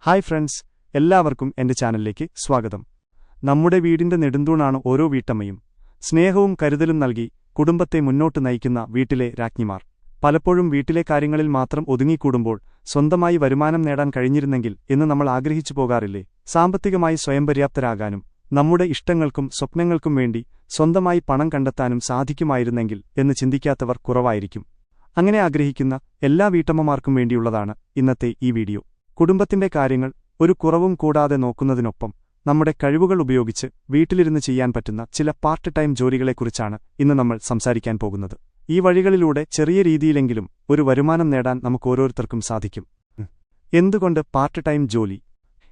Hi friends, എല്ലാവർക്കും എന്റെ ചാനലിലേക്ക് സ്വാഗതം. നമ്മുടെ വീടിന്റെ നെടുന്തൂണാണ് ഓരോ വീട്ടമ്മയും. സ്നേഹവും കരുതലും നൽകി കുടുംബത്തെ മുന്നോട്ട് നയിക്കുന്ന വീട്ടിലെ രാജ്ഞിമാർ. പലപ്പോഴും വീട്ടിലെ കാര്യങ്ങളിൽ മാത്രം ഒതുങ്ങിക്കൂടുമ്പോൾ സ്വന്തമായി വരുമാനം നേടാൻ കഴിഞ്ഞിരുന്നെങ്കിൽ എന്ന് നമ്മൾ ആഗ്രഹിച്ചു പോകാറില്ലേ? സാമ്പത്തികമായി സ്വയം പര്യാപ്തരാകാനും നമ്മുടെ ഇഷ്ടങ്ങൾക്കും സ്വപ്നങ്ങൾക്കും വേണ്ടി സ്വന്തമായി പണം കണ്ടെത്താനും സാധിക്കുമായിരുന്നെങ്കിൽ എന്ന് ചിന്തിക്കാത്തവർ കുറവായിരിക്കും. അങ്ങനെ ആഗ്രഹിക്കുന്ന എല്ലാ വീട്ടമ്മമാർക്കും വേണ്ടിയുള്ളതാണ് ഇന്നത്തെ ഈ വീഡിയോ. കുടുംബത്തിന്റെ കാര്യങ്ങൾ ഒരു കുറവും കൂടാതെ നോക്കുന്നതിനൊപ്പം നമ്മുടെ കഴിവുകൾ ഉപയോഗിച്ച് വീട്ടിലിരുന്ന് ചെയ്യാൻ പറ്റുന്ന ചില പാർട്ട് ടൈം ജോലികളെക്കുറിച്ചാണ് ഇന്ന് നമ്മൾ സംസാരിക്കാൻ പോകുന്നത്. ഈ വഴികളിലൂടെ ചെറിയ രീതിയിലെങ്കിലും ഒരു വരുമാനം നേടാൻ നമുക്കോരോരുത്തർക്കും സാധിക്കും. എന്തുകൊണ്ട് പാർട്ട് ടൈം ജോലി?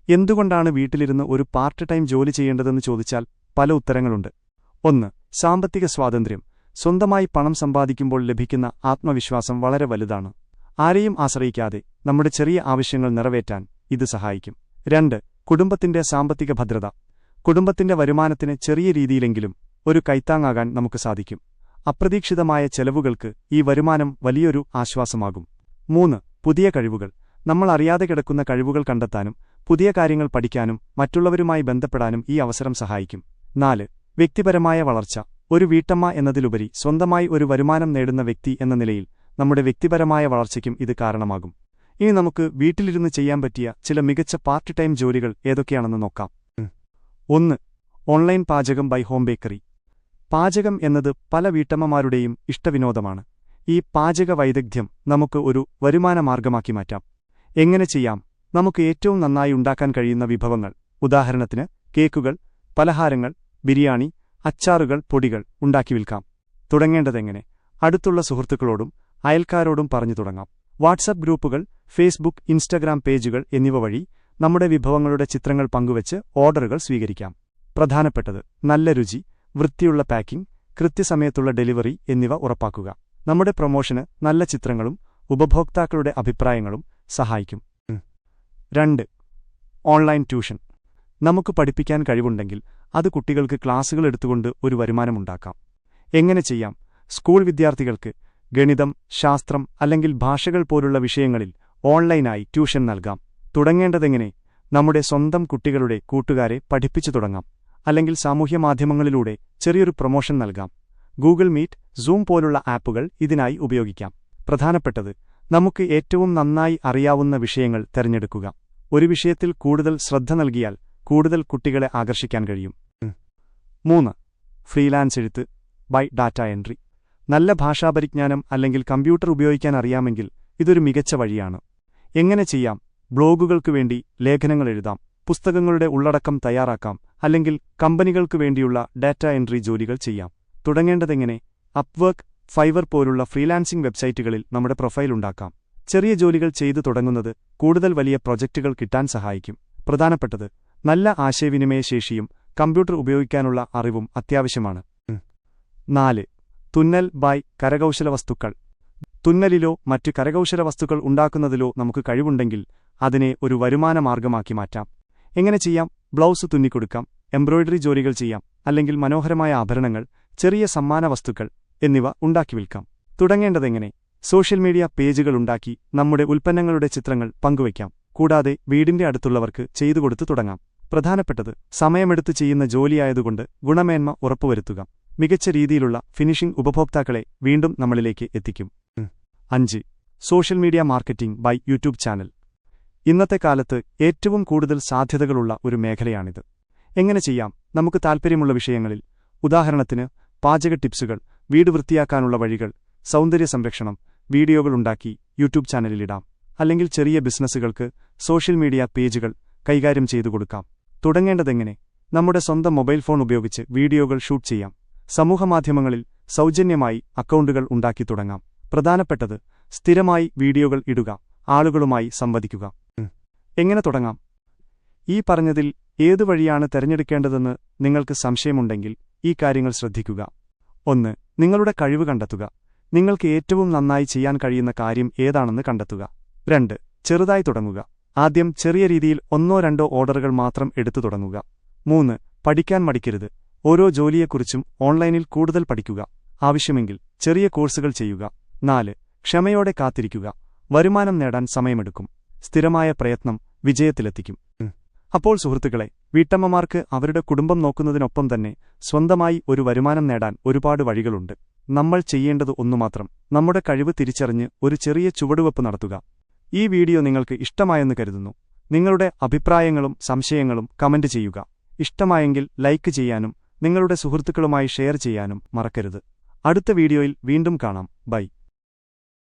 എന്തുകൊണ്ടാണ് വീട്ടിലിരുന്ന് ഒരു പാർട്ട് ടൈം ജോലി ചെയ്യേണ്ടതെന്ന് ചോദിച്ചാൽ പല ഉത്തരങ്ങളുണ്ട്. 1. സാമ്പത്തിക സ്വാതന്ത്ര്യം. സ്വന്തമായി പണം സമ്പാദിക്കുമ്പോൾ ലഭിക്കുന്ന ആത്മവിശ്വാസം വളരെ വലുതാണ്. ആരെയും ആശ്രയിക്കാതെ നമ്മുടെ ചെറിയ ആവശ്യങ്ങൾ നിറവേറ്റാൻ ഇത് സഹായിക്കും. 2. കുടുംബത്തിന്റെ സാമ്പത്തിക ഭദ്രത. കുടുംബത്തിന്റെ വരുമാനത്തിന് ചെറിയ രീതിയിലെങ്കിലും ഒരു കൈത്താങ്ങാകാൻ നമുക്ക് സാധിക്കും. അപ്രതീക്ഷിതമായ ചെലവുകൾക്ക് ഈ വരുമാനം വലിയൊരു ആശ്വാസമാകും. 3. പുതിയ കഴിവുകൾ. നമ്മൾ അറിയാതെ കിടക്കുന്ന കഴിവുകൾ കണ്ടെത്താനും പുതിയ കാര്യങ്ങൾ പഠിക്കാനും മറ്റുള്ളവരുമായി ബന്ധപ്പെടാനും ഈ അവസരം സഹായിക്കും. 4. വ്യക്തിപരമായ വളർച്ച. ഒരു വീട്ടമ്മ എന്നതിലുപരി സ്വന്തമായി ഒരു വരുമാനം നേടുന്ന വ്യക്തി എന്ന നിലയിൽ നമ്മുടെ വ്യക്തിപരമായ വളർച്ചയ്ക്കും ഇത് കാരണമാകും. ഇനി നമുക്ക് വീട്ടിലിരുന്ന് ചെയ്യാൻ പറ്റിയ ചില മികച്ച പാർട്ട് ടൈം ജോലികൾ ഏതൊക്കെയാണെന്ന് നോക്കാം. 1. ഓൺലൈൻ പാചകം ബൈ ഹോം ബേക്കറി. പാചകം എന്നത് പല വീട്ടമ്മമാരുടെയും ഇഷ്ടവിനോദമാണ്. ഈ പാചക വൈദഗ്ധ്യം നമുക്ക് ഒരു വരുമാന മാർഗമാക്കി മാറ്റാം. എങ്ങനെ ചെയ്യാം? നമുക്ക് ഏറ്റവും നന്നായി ഉണ്ടാക്കാൻ കഴിയുന്ന വിഭവങ്ങൾ, ഉദാഹരണത്തിന് കേക്കുകൾ, പലഹാരങ്ങൾ, ബിരിയാണി, അച്ചാറുകൾ, പൊടികൾ ഉണ്ടാക്കി വിൽക്കാം. തുടങ്ങേണ്ടതെങ്ങനെ? അടുത്തുള്ള സുഹൃത്തുക്കളോടും അയൽക്കാരോടും പറഞ്ഞു തുടങ്ങാം. വാട്സപ്പ് ഗ്രൂപ്പുകൾ, ഫേസ്ബുക്ക്, ഇൻസ്റ്റഗ്രാം പേജുകൾ എന്നിവ വഴി നമ്മുടെ വിഭവങ്ങളുടെ ചിത്രങ്ങൾ പങ്കുവച്ച് ഓർഡറുകൾ സ്വീകരിക്കാം. പ്രധാനപ്പെട്ടത് നല്ല രുചി, വൃത്തിയുള്ള പാക്കിംഗ്, കൃത്യസമയത്തുള്ള ഡെലിവറി എന്നിവ ഉറപ്പാക്കുക. നമ്മുടെ പ്രൊമോഷന് നല്ല ചിത്രങ്ങളും ഉപഭോക്താക്കളുടെ അഭിപ്രായങ്ങളും സഹായിക്കും. 2. Online tuition. നമുക്ക് പഠിപ്പിക്കാൻ കഴിവുണ്ടെങ്കിൽ അത് കുട്ടികൾക്ക് ക്ലാസുകൾ എടുത്തുകൊണ്ട് ഒരു വരുമാനമുണ്ടാക്കാം. എങ്ങനെ ചെയ്യാം? സ്കൂൾ വിദ്യാർത്ഥികൾക്ക് ഗണിതം, ശാസ്ത്രം അല്ലെങ്കിൽ ഭാഷകൾ പോലുള്ള വിഷയങ്ങളിൽ ഓൺലൈനായി ട്യൂഷൻ നൽകാം. തുടങ്ങേണ്ടതെങ്ങനെ? നമ്മുടെ സ്വന്തം കുട്ടികളുടെ കൂട്ടുകാരെ പഠിപ്പിച്ചു തുടങ്ങാം. അല്ലെങ്കിൽ സാമൂഹ്യമാധ്യമങ്ങളിലൂടെ ചെറിയൊരു പ്രൊമോഷൻ നൽകാം. ഗൂഗിൾ മീറ്റ്, സൂം പോലുള്ള ആപ്പുകൾ ഇതിനായി ഉപയോഗിക്കാം. പ്രധാനപ്പെട്ടത് നമുക്ക് ഏറ്റവും നന്നായി അറിയാവുന്ന വിഷയങ്ങൾ തിരഞ്ഞെടുക്കുക. ഒരു വിഷയത്തിൽ കൂടുതൽ ശ്രദ്ധ നൽകിയാൽ കൂടുതൽ കുട്ടികളെ ആകർഷിക്കാൻ കഴിയും. 3. ഫ്രീലാൻസ് എഴുത്ത് ബൈ ഡാറ്റ എൻട്രി. നല്ല ഭാഷാപരിജ്ഞാനം അല്ലെങ്കിൽ കമ്പ്യൂട്ടർ ഉപയോഗിക്കാൻ അറിയാമെങ്കിൽ ഇതൊരു മികച്ച വഴിയാണ്. എങ്ങനെ ചെയ്യാം? ബ്ലോഗുകൾക്കു വേണ്ടി ലേഖനങ്ങൾ എഴുതാം, പുസ്തകങ്ങളുടെ ഉള്ളടക്കം തയ്യാറാക്കാം, അല്ലെങ്കിൽ കമ്പനികൾക്കു വേണ്ടിയുള്ള ഡാറ്റ എൻട്രി ജോലികൾ ചെയ്യാം. തുടങ്ങേണ്ടതെങ്ങനെ? അപ്വർക്ക്, ഫൈവർ പോലുള്ള ഫ്രീലാൻസിംഗ് വെബ്സൈറ്റുകളിൽ നമ്മുടെ പ്രൊഫൈൽ ഉണ്ടാക്കാം. ചെറിയ ജോലികൾ ചെയ്തു തുടങ്ങുന്നത് കൂടുതൽ വലിയ പ്രൊജക്റ്റുകൾ കിട്ടാൻ സഹായിക്കും. പ്രധാനപ്പെട്ടത് നല്ല ആശയവിനിമയശേഷിയും കമ്പ്യൂട്ടർ ഉപയോഗിക്കാനുള്ള അറിവും അത്യാവശ്യമാണ്. 4. തുന്നൽ ബൈ കരകൗശല വസ്തുക്കൾ. തുന്നലിലോ മറ്റു കരകൗശല വസ്തുക്കൾ ഉണ്ടാക്കുന്നതിലോ നമുക്ക് കഴിവുണ്ടെങ്കിൽ അതിനെ ഒരു വരുമാന മാർഗമാക്കി മാറ്റാം. എങ്ങനെ ചെയ്യാം? ബ്ലൗസ് തുന്നിക്കൊടുക്കാം, എംബ്രോയിഡറി ജോലികൾ ചെയ്യാം, അല്ലെങ്കിൽ മനോഹരമായ ആഭരണങ്ങൾ, ചെറിയ സമ്മാന വസ്തുക്കൾ എന്നിവ ഉണ്ടാക്കി വിൽക്കാം. തുടങ്ങേണ്ടതെങ്ങനെ? സോഷ്യൽ മീഡിയ പേജുകൾ ഉണ്ടാക്കി നമ്മുടെ ഉൽപ്പന്നങ്ങളുടെ ചിത്രങ്ങൾ പങ്കുവയ്ക്കാം. കൂടാതെ വീടിന്റെ അടുത്തുള്ളവർക്ക് ചെയ്തുകൊടുത്തു തുടങ്ങാം. പ്രധാനപ്പെട്ടത് സമയമെടുത്ത് ചെയ്യുന്ന ജോലിയായതുകൊണ്ട് ഗുണമേന്മ ഉറപ്പുവരുത്തുക. മികച്ച രീതിയിലുള്ള ഫിനിഷിംഗ് ഉപഭോക്താക്കളെ വീണ്ടും നമ്മളിലേക്ക് എത്തിക്കും. 5. Social media marketing by YouTube channel. ഇന്നത്തെ കാലത്ത് ഏറ്റവും കൂടുതൽ സാധ്യതകളുള്ള ഒരു മേഖലയാണിത്. എങ്ങനെ ചെയ്യാം? നമുക്ക് താൽപ്പര്യമുള്ള വിഷയങ്ങളിൽ, ഉദാഹരണത്തിന് പാചക ടിപ്സുകൾ, വീട് വൃത്തിയാക്കാനുള്ള വഴികൾ, സൗന്ദര്യ സംരക്ഷണം, വീഡിയോകൾ ഉണ്ടാക്കി യൂട്യൂബ് ചാനലിലിടാം. അല്ലെങ്കിൽ ചെറിയ ബിസിനസ്സുകൾക്ക് സോഷ്യൽ മീഡിയ പേജുകൾ കൈകാര്യം ചെയ്തു കൊടുക്കാം. തുടങ്ങേണ്ടതെങ്ങനെ? നമ്മുടെ സ്വന്തം മൊബൈൽ ഫോൺ ഉപയോഗിച്ച് വീഡിയോകൾ ഷൂട്ട് ചെയ്യാം. സമൂഹമാധ്യമങ്ങളിൽ സൗജന്യമായി അക്കൗണ്ടുകൾ ഉണ്ടാക്കി തുടങ്ങാം. പ്രധാനപ്പെട്ടത് സ്ഥിരമായി വീഡിയോകൾ ഇടുക, ആളുകളുമായി സംവദിക്കുക. എങ്ങനെ തുടങ്ങാം? ഈ പറഞ്ഞതിൽ ഏതു വഴിയാണ് തിരഞ്ഞെടുക്കേണ്ടതെന്ന് നിങ്ങൾക്ക് സംശയമുണ്ടെങ്കിൽ ഈ കാര്യങ്ങൾ ശ്രദ്ധിക്കുക. 1. നിങ്ങളുടെ കഴിവ് കണ്ടെത്തുക. നിങ്ങൾക്ക് ഏറ്റവും നന്നായി ചെയ്യാൻ കഴിയുന്ന കാര്യം ഏതാണെന്ന് കണ്ടെത്തുക. 2. ചെറുതായി തുടങ്ങുക. ആദ്യം ചെറിയ രീതിയിൽ 1-2 ഓർഡറുകൾ മാത്രം എടുത്തു തുടങ്ങുക. 3. പഠിക്കാൻ മടിക്കരുത്. ഓരോ ജോലിയെക്കുറിച്ചും ഓൺലൈനിൽ കൂടുതൽ പഠിക്കുക. ആവശ്യമെങ്കിൽ ചെറിയ കോഴ്സുകൾ ചെയ്യുക. 4. ക്ഷമയോടെ കാത്തിരിക്കുക. വരുമാനം നേടാൻ സമയമെടുക്കും. സ്ഥിരമായ പ്രയത്നം വിജയത്തിലെത്തിക്കും. അപ്പോൾ സുഹൃത്തുക്കളെ, വീട്ടമ്മമാർക്ക് അവരുടെ കുടുംബം നോക്കുന്നതിനൊപ്പം തന്നെ സ്വന്തമായി ഒരു വരുമാനം നേടാൻ ഒരുപാട് വഴികളുണ്ട്. നമ്മൾ ചെയ്യേണ്ടത് ഒന്നുമാത്രം: നമ്മുടെ കഴിവ് തിരിച്ചറിഞ്ഞ് ഒരു ചെറിയ ചുവടുവെപ്പ് നടത്തുക. ഈ വീഡിയോ നിങ്ങൾക്ക് ഇഷ്ടമായെന്ന് കരുതുന്നു. നിങ്ങളുടെ അഭിപ്രായങ്ങളും സംശയങ്ങളും കമന്റ് ചെയ്യുക. ഇഷ്ടമായെങ്കിൽ ലൈക്ക് ചെയ്യാനും നിങ്ങളുടെ സുഹൃത്തുക്കളുമായി ഷെയർ ചെയ്യാനും മറക്കരുത്. അടുത്ത വീഡിയോയിൽ വീണ്ടും കാണാം. ബൈ.